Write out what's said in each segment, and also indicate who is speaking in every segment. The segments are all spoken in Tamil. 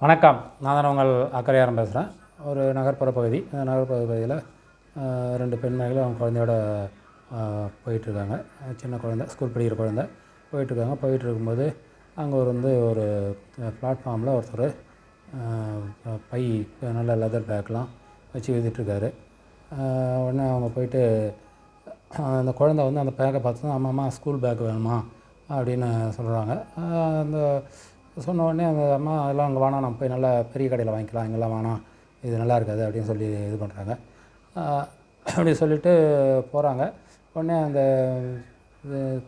Speaker 1: வணக்கம். நான் தான் உங்கள் அக்கறையாரம் பேசுகிறேன். ஒரு நகர்ப்புற பகுதி. அந்த நகர்ப்புற பகுதியில் 2 பெண்மணிகள் அவங்க குழந்தையோட போயிட்டுருக்காங்க. சின்ன குழந்தை, ஸ்கூல் படிக்கிற குழந்தை போயிட்டுருக்காங்க. போயிட்டுருக்கும்போது அங்கே ஒரு பிளாட்ஃபார்மில் ஒருத்தர் பை நல்ல லெதர் பேக்லாம் வச்சு விற்றுட்ருக்காரு. உடனே அவங்க போயிட்டு அந்த குழந்தை அந்த பேக்கை பார்த்து, அம்மா ஸ்கூல் பேக் வேணுமா அப்படின்னு சொல்கிறாங்க. அந்த சொன்ன உடனே அந்த அம்மா, அதெல்லாம் அங்கே வேணாம், நம்ம போய் நல்லா பெரிய கடையில் வாங்கிக்கலாம், இங்கெல்லாம் வேணாம், இது நல்லா இருக்காது அப்படின்னு சொல்லி இது பண்ணுறாங்க. அப்படி சொல்லிவிட்டு போகிறாங்க. உடனே அந்த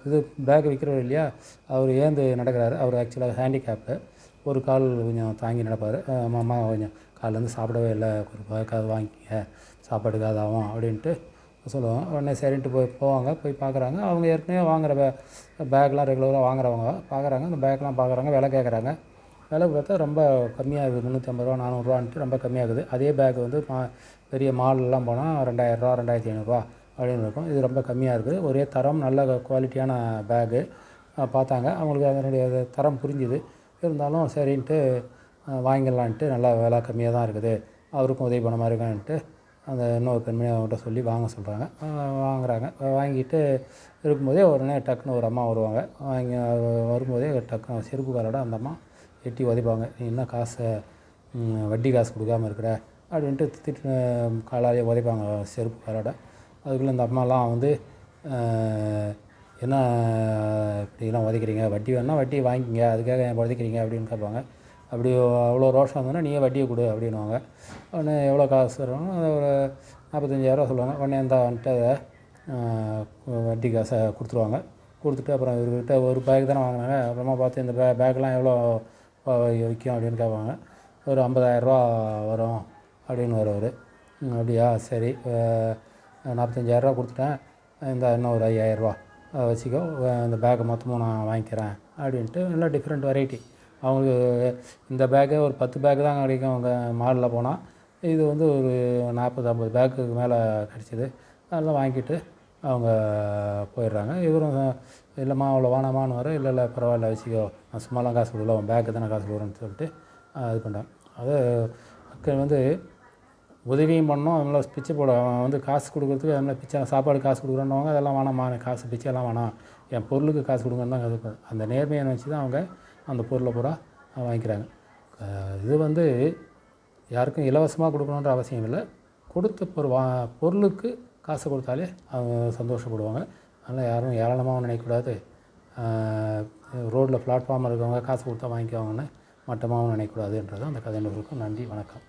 Speaker 1: இது பேக் விற்கிறவர் இல்லையா, அவர் ஏந்து நடக்கிறாரு. அவர் ஆக்சுவலாக ஹேண்டிகேப்டு, ஒரு கால் கொஞ்சம் தாங்கி நடப்பார். அம்மா கொஞ்சம் காலிலேருந்து சாப்பிடவே இல்லை, ஒரு பேக்காவது வாங்கிக்க, சாப்பாட்டுக்கு அதாகும் அப்படின்ட்டு சொல்லுவாங்க. உடனே சரின்ட்டு போவாங்க. போய் பார்க்குறாங்க. அவங்க ஏற்கனவே வாங்குகிற பேக்லாம் ரெகுலராக வாங்குறவங்க பார்க்குறாங்க. அந்த பேக்லாம் பார்க்குறாங்க, விலை கேட்குறாங்க. விலை பார்த்தா ரொம்ப கம்மியாகுது. 350 ரூபா 400 ரொம்ப கம்மியாகுது. அதே பேக் பெரிய மால்லாம் போனால் 2000 ரூபா 2500 அப்படின்னு இருக்கும். இது ரொம்ப கம்மியாக இருக்குது. ஒரே தரம், நல்ல குவாலிட்டியான பேக்கு. பார்த்தாங்க. அவங்களுக்கு அதனுடைய தரம் புரிஞ்சுது. இருந்தாலும் சரின்ட்டு வாங்கிடலான்ட்டு, நல்லா விலை கம்மியாக தான் இருக்குது, அவருக்கும் உதவி பண்ண மாதிரி இருக்கான்ட்டு அந்த இன்னொரு பெண்மணி அவங்கள்ட்ட சொல்லி வாங்க சொல்கிறாங்க. வாங்குகிறாங்க. வாங்கிட்டு இருக்கும்போதே உடனே டக்குன்னு ஒரு அம்மா வருவாங்க. வரும்போதே டக்குன்னு செருப்பு காலோட அந்த அம்மா எட்டி உதைப்பாங்க. நீ என்ன வட்டி காசு கொடுக்காமல் இருக்கிற அப்படின்ட்டு திட்டு காலாலேயே உதைப்பாங்க செருப்பு காலோட. அதுக்குள்ளே இந்த அம்மாலாம் என்ன இப்படிலாம் உதைக்கிறீங்க, வட்டி வேணால் வட்டி வாங்கிக்கிங்க, அதுக்காக ஏன் உதைக்கிறீங்க அப்படின்னு கேட்பாங்க. அப்படி அவ்வளோ ரோஷம் இருந்ததுன்னா நீயே வட்டியை கொடு அப்படின்வாங்க. உடனே எவ்வளோ காசு தருவாங்க, அதை ஒரு 45,000 சொல்லுவாங்க. உடனே வந்துட்டு அதை வட்டி காசை கொடுத்துருவாங்க. கொடுத்துட்டு அப்புறம் இவர்கிட்ட ஒரு பேக் தானே வாங்கினாங்க, அப்புறமா பார்த்து இந்த பேக்கெலாம் எவ்வளோ விற்கும் அப்படின்னு கேட்பாங்க. ஒரு 50,000 வரும் அப்படின்னு வருவார். அப்படியா, சரி, 45,000 கொடுத்துட்டேன், இன்னும் ஒரு 5,000 வச்சுக்கோ, இந்த பேக்கை மொத்தமும் நான் வாங்கிக்கிறேன் அப்படின்ட்டு. நல்லா டிஃப்ரெண்ட் வெரைட்டி. அவங்களுக்கு இந்த பேக்கே ஒரு 10 பேக்கு தான் கிடைக்கும் அவங்க மாலில் போனால். இது ஒரு 40-50 பேக்குக்கு மேலே கிடச்சிது. அதெல்லாம் வாங்கிட்டு அவங்க போயிடுறாங்க. இவரும் இல்லைம்மா அவ்வளோ வேணாமான்னு வர, இல்லை பரவாயில்ல வச்சுக்கோ, நான் சும்மாலாம் காசு கொடுக்கல, உன் பேக்கு தானே காசு கொடுக்குறேன்னு சொல்லிட்டு இது பண்ணுறாங்க. அது மக்கள் உதவியும் பண்ணணும், அவங்கள பிச்சை போட காசு கொடுக்குறதுக்கு, அதனால் பிச்சை சாப்பாடு காசு கொடுக்குறேன்னவங்க, அதெல்லாம் வேணாம்மா, காசு பிச்சைலாம் வேணாம், என் பொருளுக்கு காசு கொடுங்கன்னு தான் அது. அந்த நேர்மையை நினச்சி தான் அவங்க அந்த பொருளை பூரா வாங்கிக்கிறாங்க. இது யாருக்கும் இலவசமாக கொடுக்கணுன்ற அவசியம் இல்லை. கொடுத்த பொருளுக்கு காசு கொடுத்தாலே அவங்க சந்தோஷப்படுவாங்க. அதனால் யாரும் ஏளனமாகவும் நினைக்கக்கூடாது, ரோட்டில் பிளாட்ஃபார்மில் இருக்கவங்க காசு கொடுத்தா வாங்கிக்குவாங்கன்னு மட்டமாகவும் நினைக்கக்கூடாதுன்றது அந்த கதையினருக்கும். நன்றி, வணக்கம்.